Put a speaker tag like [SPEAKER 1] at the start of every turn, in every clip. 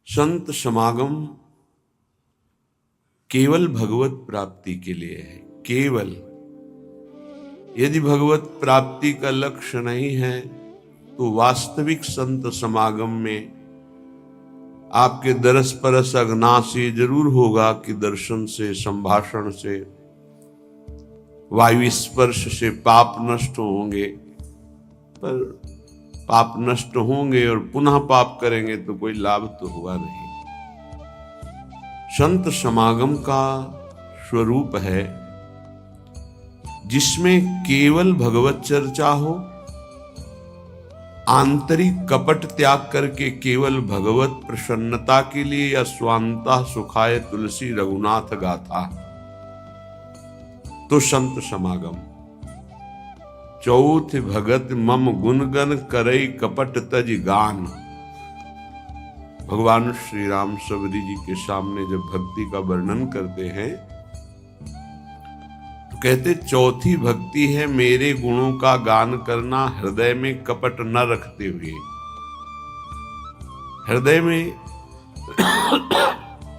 [SPEAKER 1] संत समागम केवल भगवत प्राप्ति के लिए है। केवल, यदि भगवत प्राप्ति का लक्ष्य नहीं है तो वास्तविक संत समागम में आपके दरस परस अग्नास ये जरूर होगा कि दर्शन से, संभाषण से, वायु स्पर्श से पाप नष्ट होंगे। पर पाप नष्ट होंगे और पुनः पाप करेंगे तो कोई लाभ तो हुआ नहीं। संत समागम का स्वरूप है जिसमें केवल भगवत चर्चा हो, आंतरिक कपट त्याग करके केवल भगवत प्रसन्नता के लिए या स्वांता सुखाय तुलसी रघुनाथ गाथा, तो संत समागम। चौथ भगत मम गुणगन करई कपट तज गान। भगवान श्री राम सबरी जी के सामने जब भक्ति का वर्णन करते हैं तो कहते चौथी भक्ति है मेरे गुणों का गान करना हृदय में कपट न रखते हुए। हृदय में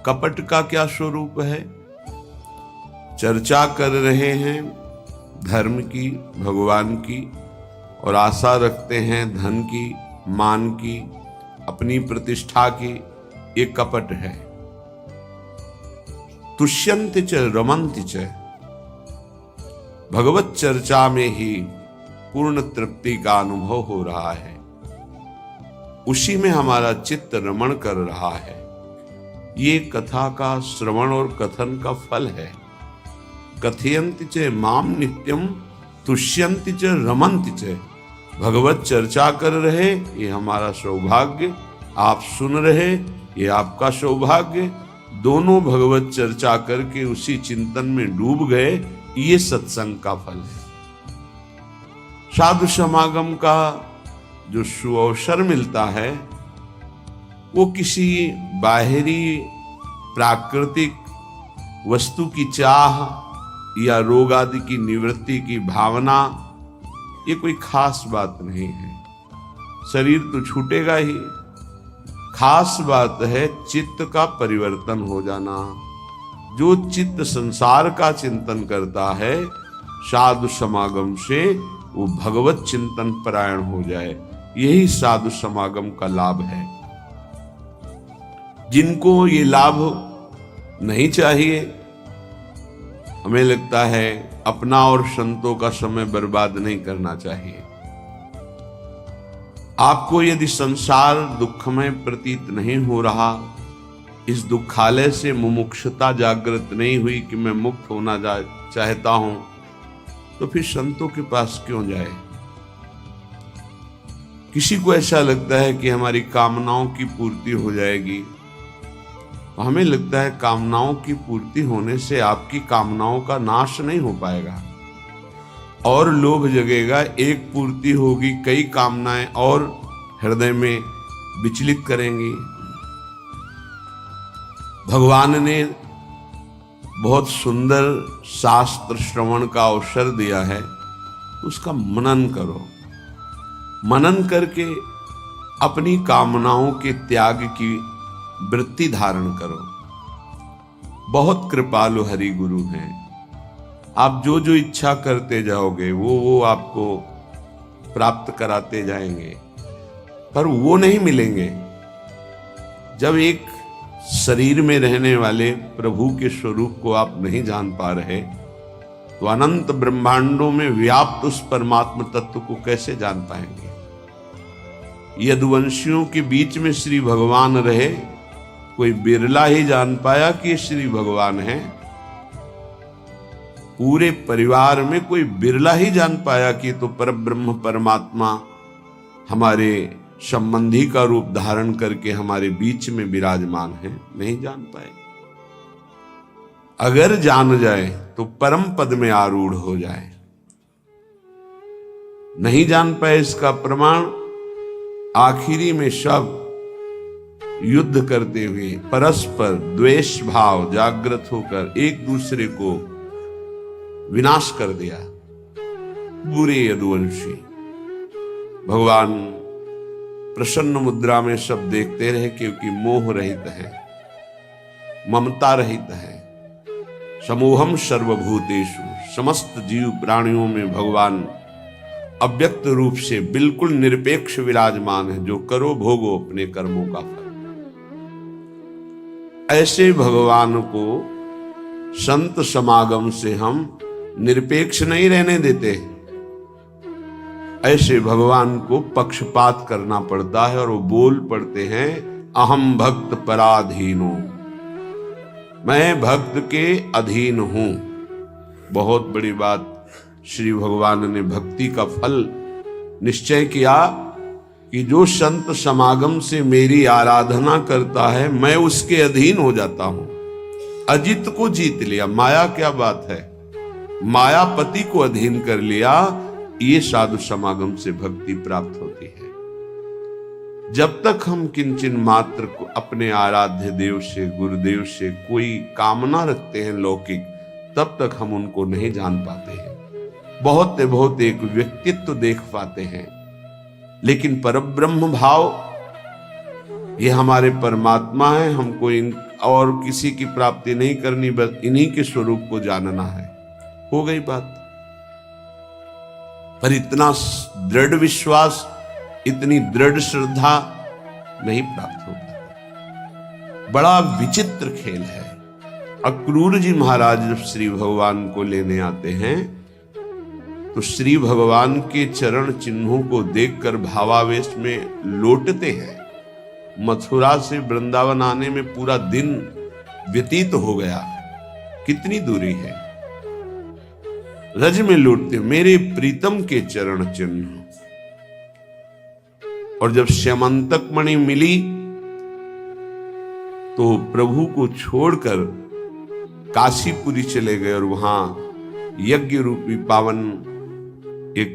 [SPEAKER 1] कपट का क्या स्वरूप है? चर्चा कर रहे हैं धर्म की, भगवान की, और आशा रखते हैं धन की, मान की, अपनी प्रतिष्ठा की। ये कपट है। तुष्यन्ति च रमन्ति च, भगवत चर्चा में ही पूर्ण तृप्ति का अनुभव हो रहा है, उसी में हमारा चित्त रमण कर रहा है। ये कथा का श्रवण और कथन का फल है। कथयन्ति च माम नित्यम तुष्यन्ति च रमन्ति च। भगवत चर्चा कर रहे, ये हमारा सौभाग्य। आप सुन रहे, ये आपका सौभाग्य। दोनों भगवत चर्चा करके उसी चिंतन में डूब गए, ये सत्संग का फल है। साधु समागम का जो सुअवसर मिलता है वो किसी बाहरी प्राकृतिक वस्तु की चाह या रोग आदि की निवृत्ति की भावना, ये कोई खास बात नहीं है। शरीर तो छूटेगा ही। खास बात है चित्त का परिवर्तन हो जाना। जो चित्त संसार का चिंतन करता है, साधु समागम से वो भगवत चिंतन परायण हो जाए, यही साधु समागम का लाभ है। जिनको ये लाभ नहीं चाहिए, हमें लगता है अपना और संतों का समय बर्बाद नहीं करना चाहिए। आपको यदि संसार दुखमय प्रतीत नहीं हो रहा, इस दुखालय से मुमुक्षुता जागृत नहीं हुई कि मैं मुक्त होना चाहता हूं, तो फिर संतों के पास क्यों जाए? किसी को ऐसा लगता है कि हमारी कामनाओं की पूर्ति हो जाएगी। हमें लगता है कामनाओं की पूर्ति होने से आपकी कामनाओं का नाश नहीं हो पाएगा, और लोभ जगेगा। एक पूर्ति होगी, कई कामनाएं और हृदय में विचलित करेंगी। भगवान ने बहुत सुंदर शास्त्र श्रवण का अवसर दिया है, उसका मनन करो। मनन करके अपनी कामनाओं के त्याग की वृत्ति धारण करो। बहुत कृपालु हरि गुरु हैं। आप जो जो इच्छा करते जाओगे वो आपको प्राप्त कराते जाएंगे, पर वो नहीं मिलेंगे। जब एक शरीर में रहने वाले प्रभु के स्वरूप को आप नहीं जान पा रहे, तो अनंत ब्रह्मांडों में व्याप्त उस परमात्म तत्व को कैसे जान पाएंगे? यदुवंशियों के बीच में श्री भगवान रहे, कोई बिरला ही जान पाया कि ये श्री भगवान है। पूरे परिवार में कोई बिरला ही जान पाया कि तो परब्रह्म परमात्मा हमारे संबंधी का रूप धारण करके हमारे बीच में विराजमान है। नहीं जान पाए। अगर जान जाए तो परम पद में आरूढ़ हो जाए। नहीं जान पाए, इसका प्रमाण आखिरी में सब युद्ध करते हुए परस्पर द्वेष भाव जागृत होकर एक दूसरे को विनाश कर दिया। बुरे यदुवंशी। भगवान प्रसन्न मुद्रा में सब देखते रहे, क्योंकि मोह रहित है, ममता रहित है। समूहम सर्वभूतेषु, समस्त जीव प्राणियों में भगवान अव्यक्त रूप से बिल्कुल निरपेक्ष विराजमान है, जो करो भोगो अपने कर्मों का फल। ऐसे भगवान को संत समागम से हम निरपेक्ष नहीं रहने देते। ऐसे भगवान को पक्षपात करना पड़ता है और वो बोल पड़ते हैं, अहम भक्त पराधीनो, मैं भक्त के अधीन हूं। बहुत बड़ी बात, श्री भगवान ने भक्ति का फल निश्चय किया कि जो संत समागम से मेरी आराधना करता है, मैं उसके अधीन हो जाता हूं। अजित को जीत लिया, माया क्या बात है, मायापति को अधीन कर लिया। ये साधु समागम से भक्ति प्राप्त होती है। जब तक हम किंचन मात्र को अपने आराध्य देव से, गुरुदेव से कोई कामना रखते हैं लौकिक, तब तक हम उनको नहीं जान पाते हैं। बहुत बहुत एक व्यक्तित्व देख पाते हैं, लेकिन परब्रह्म भाव ये हमारे परमात्मा है। हमको इन और किसी की प्राप्ति नहीं करनी, बस इन्हीं के स्वरूप को जानना है। हो गई बात। पर इतना दृढ़ विश्वास, इतनी दृढ़ श्रद्धा नहीं प्राप्त होता। बड़ा विचित्र खेल है। अक्रूर जी महाराज जब श्री भगवान को लेने आते हैं, तो श्री भगवान के चरण चिन्हों को देखकर भावावेश में लौटते हैं। मथुरा से वृंदावन आने में पूरा दिन व्यतीत हो गया, कितनी दूरी है। रज में लौटते, मेरे प्रीतम के चरण चिन्ह। और जब श्यामंतक मणि मिली तो प्रभु को छोड़कर काशीपुरी चले गए और वहां यज्ञ रूपी पावन एक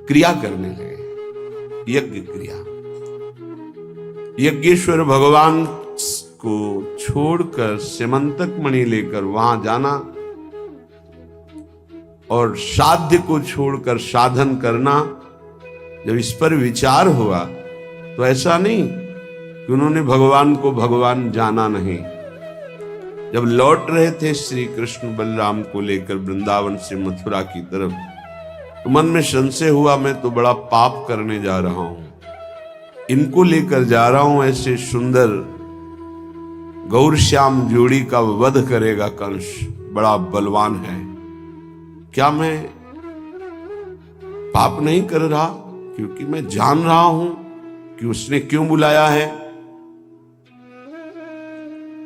[SPEAKER 1] क्रिया करने लगे, यज्ञ क्रिया। यज्ञेश्वर भगवान को छोड़कर श्यामंतक मणि लेकर वहां जाना और साध्य को छोड़कर साधन करना। जब इस पर विचार हुआ तो ऐसा नहीं कि उन्होंने भगवान को भगवान जाना नहीं। जब लौट रहे थे श्री कृष्ण बलराम को लेकर वृंदावन से मथुरा की तरफ, तो मन में संशय हुआ, मैं तो बड़ा पाप करने जा रहा हूं। इनको लेकर जा रहा हूं, ऐसे सुंदर गौरश्याम जोड़ी का वध करेगा कंस, बड़ा बलवान है। क्या मैं पाप नहीं कर रहा? क्योंकि मैं जान रहा हूं कि उसने क्यों बुलाया है।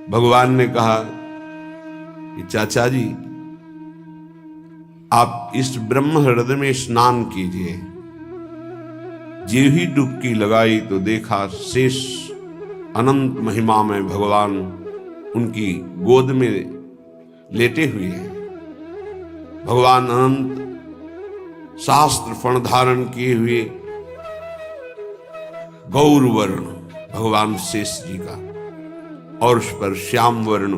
[SPEAKER 1] भगवान ने कहा कि चाचा जी, आप इस ब्रह्म हृदय में स्नान कीजिए। जे ही डुबकी लगाई तो देखा शेष अनंत महिमा में भगवान उनकी गोद में लेटे हुए हैं। भगवान अनंत शास्त्र फण धारण किए हुए गौर वर्ण भगवान शेष जी का, और उस पर श्याम वर्ण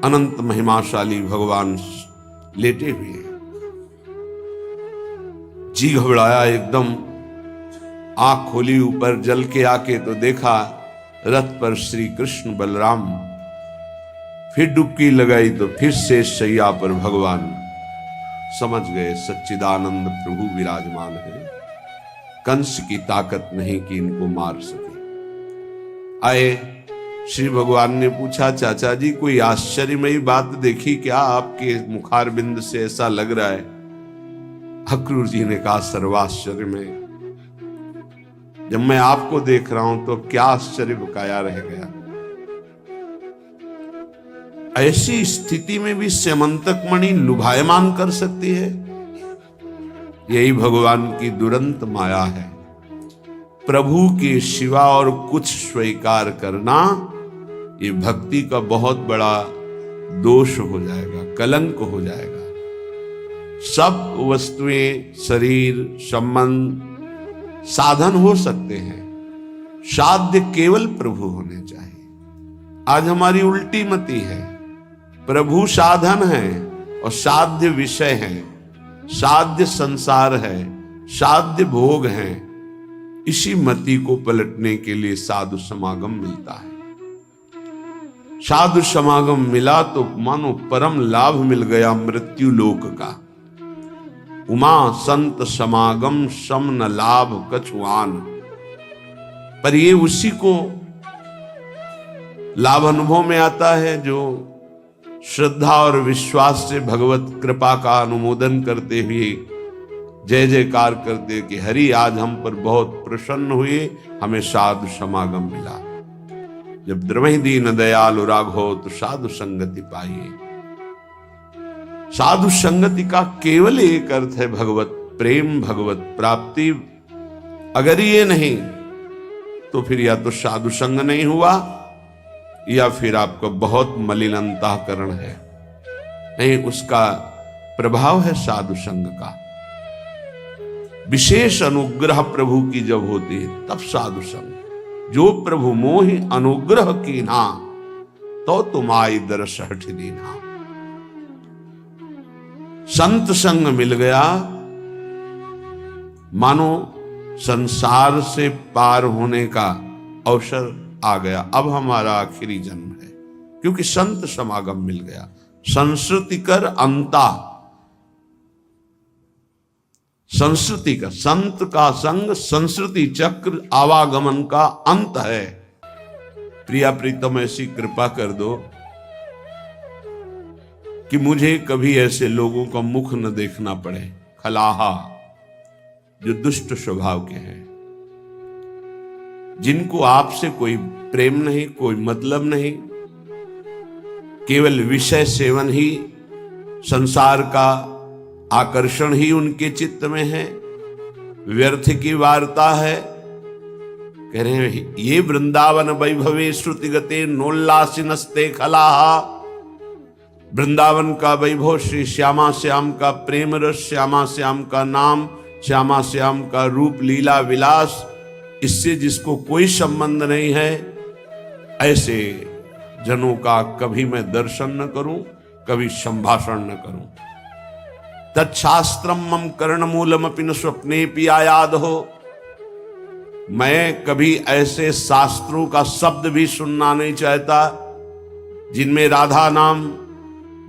[SPEAKER 1] अनंत महिमाशाली भगवान लेटे हुए हैं। जी घबराया एकदम, आंख खोली ऊपर जल के आके तो देखा रथ पर श्री कृष्ण बलराम। फिर डुबकी लगाई तो फिर शेष शैया पर भगवान। समझ गए सच्चिदानंद प्रभु विराजमान है, कंस की ताकत नहीं कि इनको मार सके। आए, श्री भगवान ने पूछा, चाचा जी कोई आश्चर्यमयी बात देखी क्या? आपके मुखारबिंद से ऐसा लग रहा है। अक्रूर जी ने कहा, सर्वाश्चर्यमय। जब मैं आपको देख रहा हूं तो क्या आश्चर्य बकाया रह गया। ऐसी स्थिति में भी श्यामंतक मणि लुभायमान कर सकती है। यही भगवान की दुरंत माया है। प्रभु के सिवा और कुछ स्वीकार करना ये भक्ति का बहुत बड़ा दोष हो जाएगा, कलंक हो जाएगा। सब वस्तुएं, शरीर, संबंध साधन हो सकते हैं, साध्य केवल प्रभु होने चाहिए। आज हमारी उल्टी मति है, प्रभु साधन है और साध्य विषय है, साध्य संसार है, साध्य भोग है। इसी मति को पलटने के लिए साधु समागम मिलता है। साधु समागम मिला तो मानो परम लाभ मिल गया मृत्यु लोक का। उमा संत समागम सम न लाभ कछुआन। पर ये उसी को लाभ अनुभव में आता है जो श्रद्धा और विश्वास से भगवत कृपा का अनुमोदन करते हुए जय जयकार करते कि हरि आज हम पर बहुत प्रसन्न हुए, हमें साधु समागम मिला। जब द्रवहि दीन दयालु राघो तो साधु संगति पाइए। साधु संगति का केवल एक अर्थ है भगवत प्रेम, भगवत प्राप्ति। अगर ये नहीं तो फिर या तो साधु संग नहीं हुआ या फिर आपका बहुत मलिन अंतःकरण है। नहीं, उसका प्रभाव है साधु संग का। विशेष अनुग्रह प्रभु की जब होती है तब साधु संग। जो प्रभु मोहि अनुग्रह कीन्हा तो तुम आई दरस हठ दीन्हा। संत संग मिल गया मानो संसार से पार होने का अवसर आ गया। अब हमारा आखिरी जन्म है, क्योंकि संत समागम मिल गया। संस्कृति कर अंता, संस्कृति का, संत का संग संस्कृति चक्र आवागमन का अंत है। प्रिया प्रीतम ऐसी कृपा कर दो कि मुझे कभी ऐसे लोगों का मुख न देखना पड़े, खलाहा, जो दुष्ट स्वभाव के हैं, जिनको आपसे कोई प्रेम नहीं, कोई मतलब नहीं, केवल विषय सेवन ही, संसार का आकर्षण ही उनके चित्त में है, व्यर्थ की वार्ता है। कह रहे हैं ये वृंदावन वैभवे श्रुतिगते नोल्लासिनस्ते खलाहा। वृंदावन का वैभव, श्री श्यामा श्याम का प्रेम रस, श्यामा श्याम का नाम, श्यामा श्याम का रूप लीला विलास, इससे जिसको कोई संबंध नहीं है, ऐसे जनों का कभी मैं दर्शन न करूं, कभी संभाषण न करूं। तत्शास्त्रम मम कर्णमूलमपि न स्वप्नेपि आयाद हो। मैं कभी ऐसे शास्त्रों का शब्द भी सुनना नहीं चाहता जिनमें राधा नाम,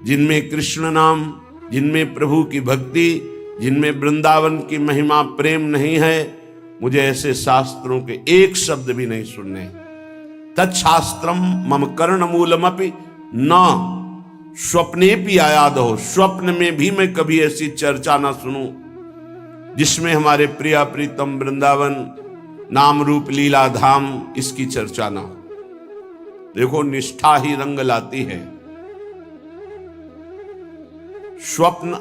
[SPEAKER 1] जिनमें कृष्ण नाम, जिनमें प्रभु की भक्ति, जिनमें वृंदावन की महिमा प्रेम नहीं है। मुझे ऐसे शास्त्रों के एक शब्द भी नहीं सुनने। तत्शास्त्रम मम कर्णमूलमपि न स्वप्ने भी आयाद हो। स्वप्न में भी मैं कभी ऐसी चर्चा ना सुनूं जिसमें हमारे प्रिया प्रीतम वृंदावन नाम रूप लीला धाम इसकी चर्चा ना हो। देखो, निष्ठा ही रंग लाती है। स्वप्न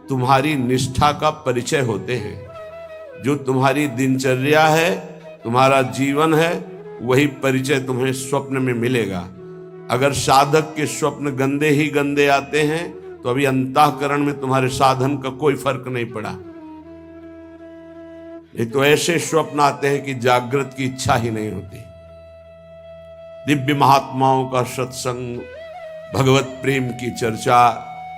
[SPEAKER 1] तुम्हारी निष्ठा का परिचय होते हैं। जो तुम्हारी दिनचर्या है, तुम्हारा जीवन है, वही परिचय तुम्हें स्वप्न में मिलेगा। अगर साधक के स्वप्न गंदे ही गंदे आते हैं तो अभी अंतःकरण में तुम्हारे साधन का कोई फर्क नहीं पड़ा। ये तो ऐसे स्वप्न आते हैं कि जागृत की इच्छा ही नहीं होती। दिव्य महात्माओं का सत्संग, भगवत प्रेम की चर्चा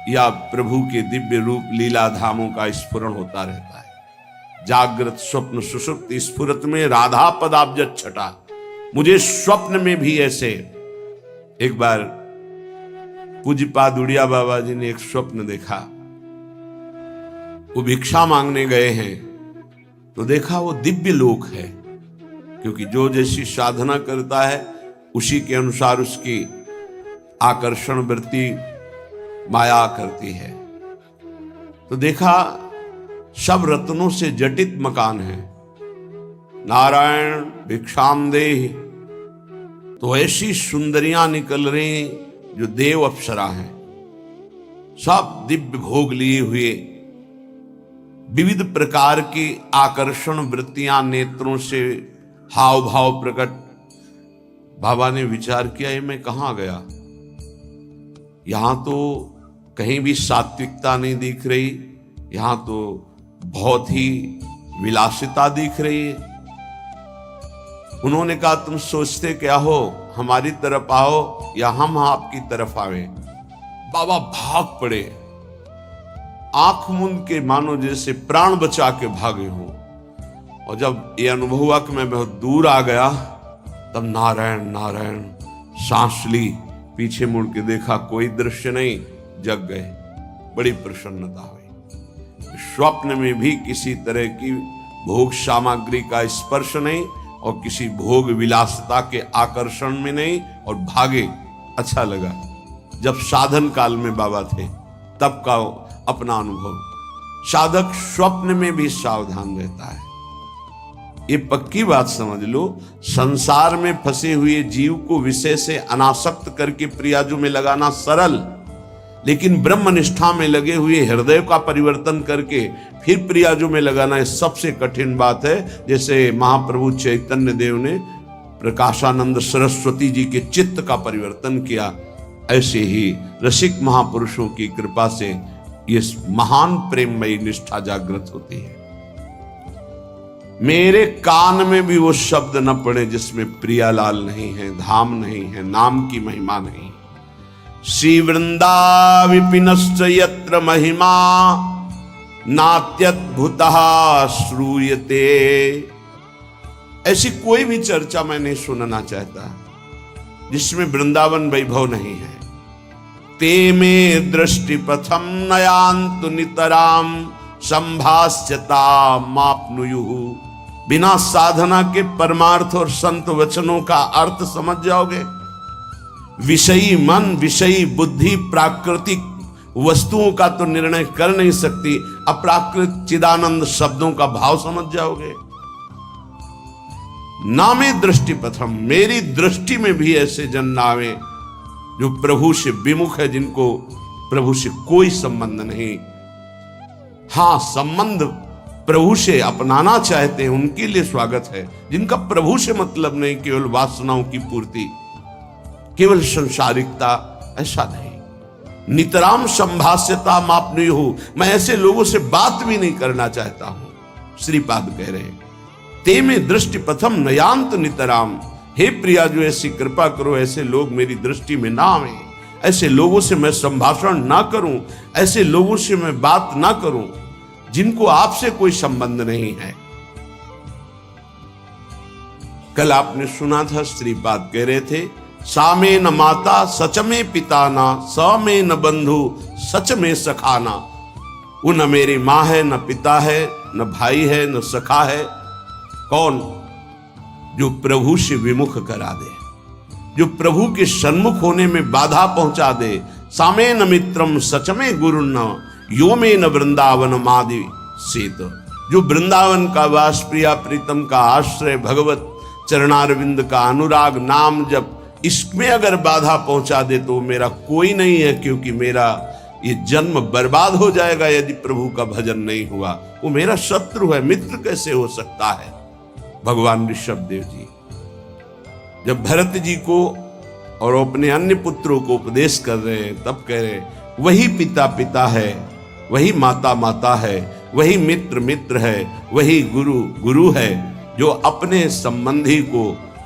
[SPEAKER 1] या प्रभु के दिव्य रूप लीला धामों का स्फुरण होता रहता है। जागृत स्वप्न सुषुप्ति स्फुरत में राधा पदाब्ज छटा। मुझे स्वप्न में भी ऐसे, एक बार पूज्यपाद उड़िया बाबा जी ने एक स्वप्न देखा। वो भिक्षा मांगने गए हैं तो देखा वो दिव्य लोक है, क्योंकि जो जैसी साधना करता है उसी के अनुसार उसकी आकर्षण वृत्ति माया करती है। तो देखा सब रत्नों से जटित मकान है। नारायण भिक्षाम देहि, तो ऐसी सुंदरियां निकल रही जो देव अप्सरा हैं, सब दिव्य भोग लिए हुए, विविध प्रकार की आकर्षण वृत्तियां नेत्रों से हाव भाव प्रकट। बाबा ने विचार किया, ये मैं कहां गया? यहां तो कहीं भी सात्विकता नहीं दिख रही, यहां तो बहुत ही विलासिता दिख रही है। उन्होंने कहा, तुम सोचते क्या हो, हमारी तरफ आओ या हम आपकी तरफ आवे? बाबा भाग पड़े, आंख मूंद के मानो जैसे प्राण बचा के भागे हो। और जब ये अनुभव हुआ कि मैं बहुत दूर आ गया, तब नारायण नारायण सांस ली, पीछे मुड़ के देखा कोई दृश्य नहीं, जग गए। बड़ी प्रसन्नता हुई। स्वप्न में भी किसी तरह की भोग सामग्री का स्पर्श नहीं और किसी भोग विलासता के आकर्षण में नहीं, और भागे। अच्छा लगा। जब साधन काल में बाबा थे तब का अपना अनुभव। साधक स्वप्न में भी सावधान रहता है। ये पक्की बात समझ लो, संसार में फंसे हुए जीव को विषय से अनासक्त करके प्रियाजू में लगाना सरल, लेकिन ब्रह्मनिष्ठा में लगे हुए हृदय का परिवर्तन करके फिर प्रियाजू में लगाना ये सबसे कठिन बात है। जैसे महाप्रभु चैतन्य देव ने प्रकाशानंद सरस्वती जी के चित्त का परिवर्तन किया, ऐसे ही रसिक महापुरुषों की कृपा से ये महान प्रेममयी निष्ठा जागृत होती है। मेरे कान में भी वो शब्द न पड़े जिसमें प्रियालाल नहीं है, धाम नहीं है, नाम की महिमा नहीं। श्री वृंदा विपिनश्च यत्र महिमा नात्यद्भुतः श्रूयते। ऐसी कोई भी चर्चा मैं नहीं सुनना चाहता जिसमें वृंदावन वैभव नहीं है। ते में दृष्टि प्रथम नयांतु नितराम संभाष्यता मापनुयुहु। बिना साधना के परमार्थ और संत वचनों का अर्थ समझ जाओगे। विषयी मन, विषयी बुद्धि प्राकृतिक वस्तुओं का तो निर्णय कर नहीं सकती, अप्राकृत चिदानंद शब्दों का भाव समझ जाओगे। नामे दृष्टि प्रथम, मेरी दृष्टि में भी ऐसे जन नावे जो प्रभु से विमुख है, जिनको प्रभु से कोई संबंध नहीं। हां, संबंध प्रभु से अपनाना चाहते हैं, उनके लिए स्वागत है। जिनका प्रभु से मतलब नहीं, केवल वासनाओं की पूर्ति, केवल संसारिकता, ऐसा नहीं। नितराम संभाष्यता मापनीय हो, मैं ऐसे लोगों से बात भी नहीं करना चाहता हूं। श्रीपाद कह रहे हैं ते में दृष्टि प्रथम नयांत नितराम। हे प्रिया, जो ऐसी कृपा करो, ऐसे लोग मेरी दृष्टि में ना आवे, ऐसे लोगों से मैं संभाषण ना करूं, ऐसे लोगों से मैं बात ना करूं जिनको आपसे कोई संबंध नहीं है। कल आपने सुना था, श्रीपाद कह रहे थे सा में न माता सच में पिता ना, स में न बंधु सच में सखाना। वो न मेरी माँ है, न पिता है, न भाई है, न सखा है। कौन? जो प्रभु से विमुख करा दे, जो प्रभु के सन्मुख होने में बाधा पहुंचा दे। सामे न मित्रम सच में गुरु न, यो में न वृंदावन मादि सेत। जो वृंदावन का वास, प्रिया प्रीतम का आश्रय, भगवत चरणारविंद का अनुराग, नाम जब, इसमें अगर बाधा पहुंचा दे तो मेरा कोई नहीं है, क्योंकि मेरा ये जन्म बर्बाद हो जाएगा यदि प्रभु का भजन नहीं हुआ। वो मेरा शत्रु है, मित्र कैसे हो सकता है? भगवान ऋषभदेव जी जब भरत जी को और अपने अन्य पुत्रों को उपदेश कर रहे हैं, तब कह रहे वही पिता पिता है, वही माता माता है, वही मित्र मित्र है, वही गुरु गुरु है, जो अपने संबंधी को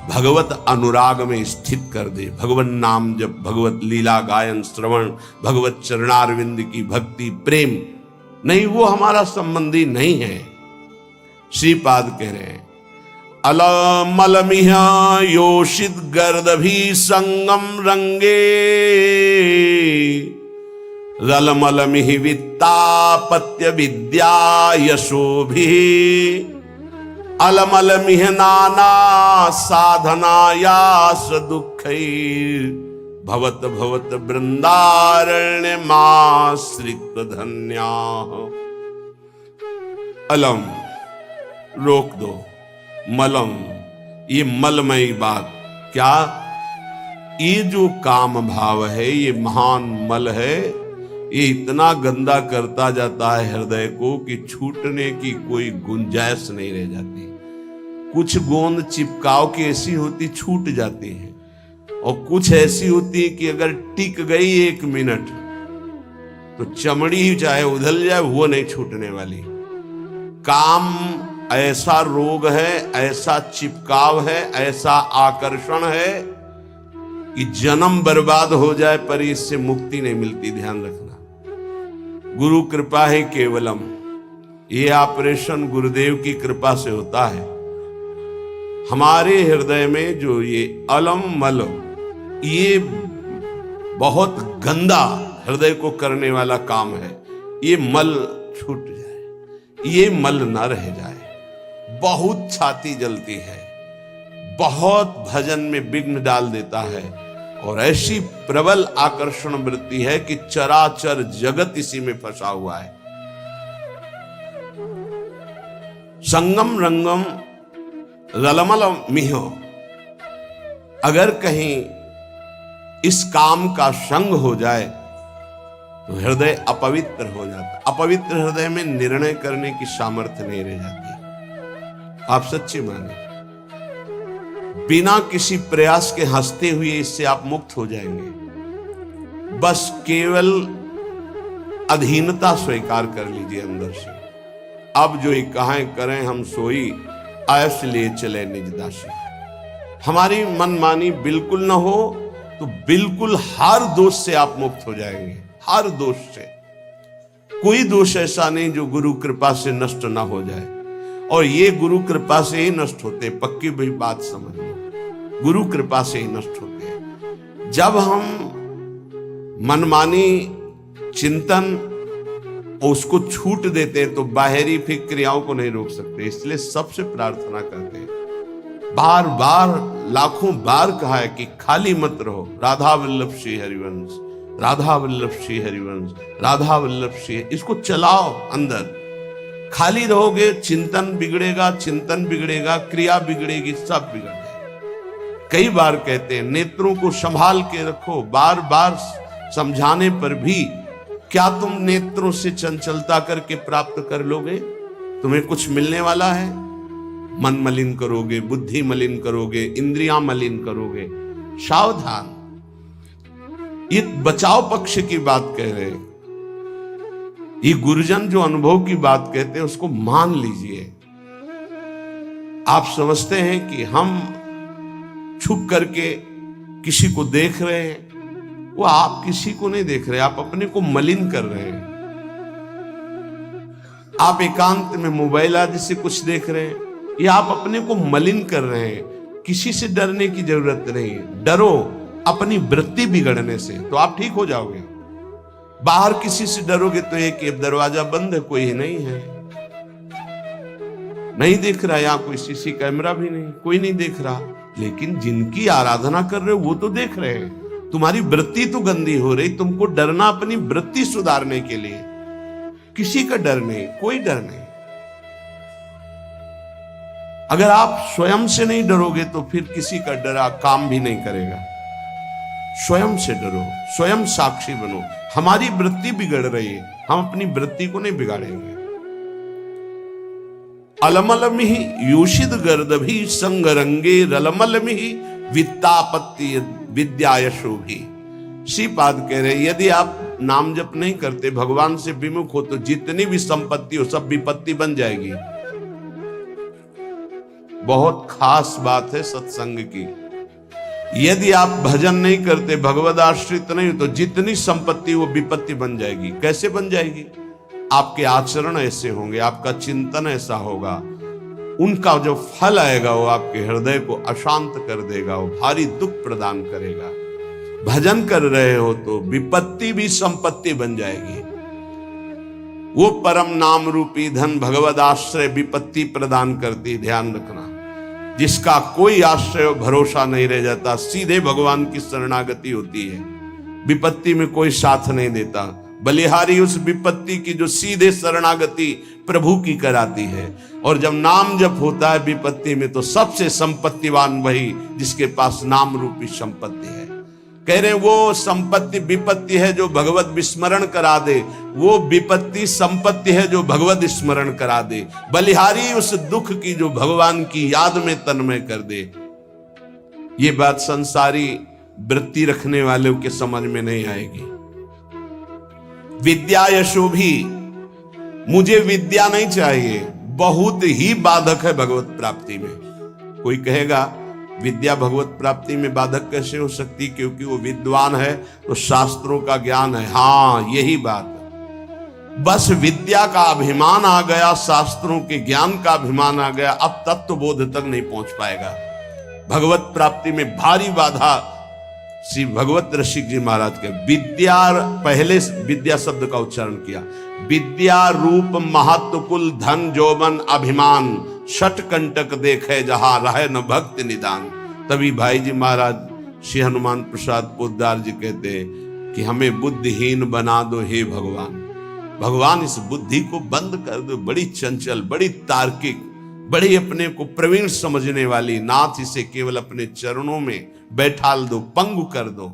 [SPEAKER 1] भगवत अनुराग में स्थित कर दे। भगवान नाम जब, भगवत लीला गायन श्रवण, भगवत चरणारविंद की भक्ति प्रेम नहीं, वो हमारा संबंधी नहीं है। श्रीपाद कह रहे हैं अलमलमिह योषित गर्दभी संगम रंगे, रलमलमिह वित्तापत्य विद्या यशोभि, अलमलमिह नाना साधनायास दुःखैर्, भवत भवत वृंदारण्य माश्रित धन्याः। अलम रोक दो, मलम, ये मलमयी बात। क्या? ये जो काम भाव है, ये महान मल है, ये इतना गंदा करता जाता है हृदय को कि छूटने की कोई गुंजाइश नहीं रह जाती। कुछ गोंद चिपकाव की ऐसी होती, छूट जाती है, और कुछ ऐसी होती है कि अगर टिक गई 1 मिनट तो चमड़ी ही चाहे उधल जाए, वो नहीं छूटने वाली। काम ऐसा रोग है, ऐसा चिपकाव है, ऐसा आकर्षण है कि जन्म बर्बाद हो जाए पर इससे मुक्ति नहीं मिलती। ध्यान रखना, गुरु कृपा है केवलम। ये ऑपरेशन गुरुदेव की कृपा से होता है। हमारे हृदय में जो ये अलम मल, ये बहुत गंदा हृदय को करने वाला काम है। ये मल छूट जाए, ये मल न रह जाए। बहुत छाती जलती है, बहुत भजन में विघ्न डाल देता है, और ऐसी प्रबल आकर्षण वृत्ति है कि चराचर जगत इसी में फंसा हुआ है। संगम रंगम रलमल मिहो, अगर कहीं इस काम का संग हो जाए तो हृदय अपवित्र हो जाता। अपवित्र हृदय में निर्णय करने की सामर्थ्य नहीं रह जाती। आप सच्ची माने, बिना किसी प्रयास के हंसते हुए इससे आप मुक्त हो जाएंगे। बस केवल अधीनता स्वीकार कर लीजिए अंदर से। अब जो कहां करें हम सोई, आयस लिए चले निज दासी। हमारी मनमानी बिल्कुल ना हो तो बिल्कुल हर दोष से आप मुक्त हो जाएंगे। हर दोष से, कोई दोष ऐसा नहीं जो गुरु कृपा से नष्ट ना हो जाए, और ये गुरु कृपा से ही नष्ट होते। पक्की भी बात समझ लो, गुरु कृपा से ही नष्ट होते हैं। जब हम मनमानी चिंतन उसको छूट देते हैं तो बाहरी फिर क्रियाओं को नहीं रोक सकते। इसलिए सबसे प्रार्थना करते हैं, बार बार लाखों बार कहा है कि खाली मत रहो। राधा वल्लभ श्री हरिवंश, राधा वल्लभ श्री हरिवंश, राधा वल्लभ श्री, इसको चलाओ अंदर। खाली रहोगे चिंतन बिगड़ेगा, चिंतन बिगड़ेगा, क्रिया बिगड़ेगी, सब बिगड़ जाएगा। कई बार कहते हैं नेत्रों को संभाल के रखो। बार बार समझाने पर भी क्या तुम नेत्रों से चंचलता करके प्राप्त कर लोगे? तुम्हें कुछ मिलने वाला है? मन मलिन करोगे, बुद्धि मलिन करोगे, इंद्रियां मलिन करोगे। सावधान, ये बचाव पक्ष की बात कह रहे हैं। ये गुरुजन जो अनुभव की बात कहते हैं उसको मान लीजिए। आप समझते हैं कि हम छुप करके किसी को देख रहे हैं, वो आप किसी को नहीं देख रहे, आप अपने को मलिन कर रहे हैं। आप एकांत में मोबाइल आदि से कुछ देख रहे हैं, ये आप अपने को मलिन कर रहे हैं। किसी से डरने की जरूरत नहीं। डरो अपनी वृत्ति बिगड़ने से तो आप ठीक हो जाओगे। बाहर किसी से डरोगे तो एक दरवाजा बंद है, कोई नहीं है, नहीं देख रहा, यहां कोई सीसी कैमरा भी नहीं, कोई नहीं देख रहा। लेकिन जिनकी आराधना कर रहे हो वो तो देख रहे हैं। तुम्हारी वृत्ति तो गंदी हो रही। तुमको डरना अपनी वृत्ति सुधारने के लिए, किसी का डर नहीं, कोई डर नहीं। अगर आप स्वयं से नहीं डरोगे तो फिर किसी का डर काम भी नहीं करेगा। स्वयं से डरो, स्वयं साक्षी बनो। हमारी वृत्ति बिगड़ रही है, हम अपनी वृत्ति को नहीं बिगाड़ेंगे। अलमलम ही यूषिद गर्दभी संग रंगे रलमल में ही वित्तापत्ति विद्या यशोभी। श्रीपाद कह रहे यदि आप नाम जप नहीं करते, भगवान से विमुख हो, तो जितनी भी संपत्ति हो सब विपत्ति बन जाएगी। बहुत खास बात है सत्संग की। यदि आप भजन नहीं करते, भगवद आश्रित नहीं हो, तो जितनी संपत्ति वो विपत्ति बन जाएगी। कैसे बन जाएगी? आपके आचरण ऐसे होंगे, आपका चिंतन ऐसा होगा, उनका जो फल आएगा वो आपके हृदय को अशांत कर देगा, वो भारी दुख प्रदान करेगा। भजन कर रहे हो तो विपत्ति भी संपत्ति बन जाएगी। वो परम नाम रूपी धन भगवद आश्रय विपत्ति प्रदान करती, ध्यान रखना। जिसका कोई आश्रय भरोसा नहीं रह जाता, सीधे भगवान की शरणागति होती है। विपत्ति में कोई साथ नहीं देता। बलिहारी उस विपत्ति की जो सीधे शरणागति प्रभु की कराती है। और जब नाम जप होता है विपत्ति में, तो सबसे संपत्तिवान वही जिसके पास नाम रूपी संपत्ति है। कह रहे वो संपत्ति विपत्ति है जो भगवत विस्मरण करा दे, वो विपत्ति संपत्ति है जो भगवत स्मरण करा दे। बलिहारी उस दुख की जो भगवान की याद में तन्मय कर दे। ये बात संसारी वृत्ति रखने वालों के समझ में नहीं आएगी। विद्या यशोभी, मुझे विद्या नहीं चाहिए, बहुत ही बाधक है भगवत प्राप्ति में। कोई कहेगा विद्या भगवत प्राप्ति में बाधक कैसे हो सकती? क्योंकि वो विद्वान है तो शास्त्रों का ज्ञान है। हाँ, यही बात है। बस विद्या का अभिमान आ गया, शास्त्रों के ज्ञान का अभिमान आ गया, अब तत्व बोध तक नहीं पहुंच पाएगा। भगवत प्राप्ति में भारी बाधा श्री भगवत ऋषिक जी महाराज के। विद्या, पहले विद्या शब्द का उच्चारण किया, विद्या रूप महत्व कुल धन जोबन अभिमान, छठ कंटक देखे जहां रहे न भक्ति निदान। तभी भाई जी महाराज श्री हनुमान प्रसाद पोद्दार जी कहते कि हमें बुद्धिहीन बना दो हे भगवान। भगवान इस बुद्धि को बंद कर दो, बड़ी चंचल, बड़ी तार्किक, बड़ी अपने को प्रवीण समझने वाली, नाथ इसे केवल अपने चरणों में बैठाल दो, पंगु कर दो।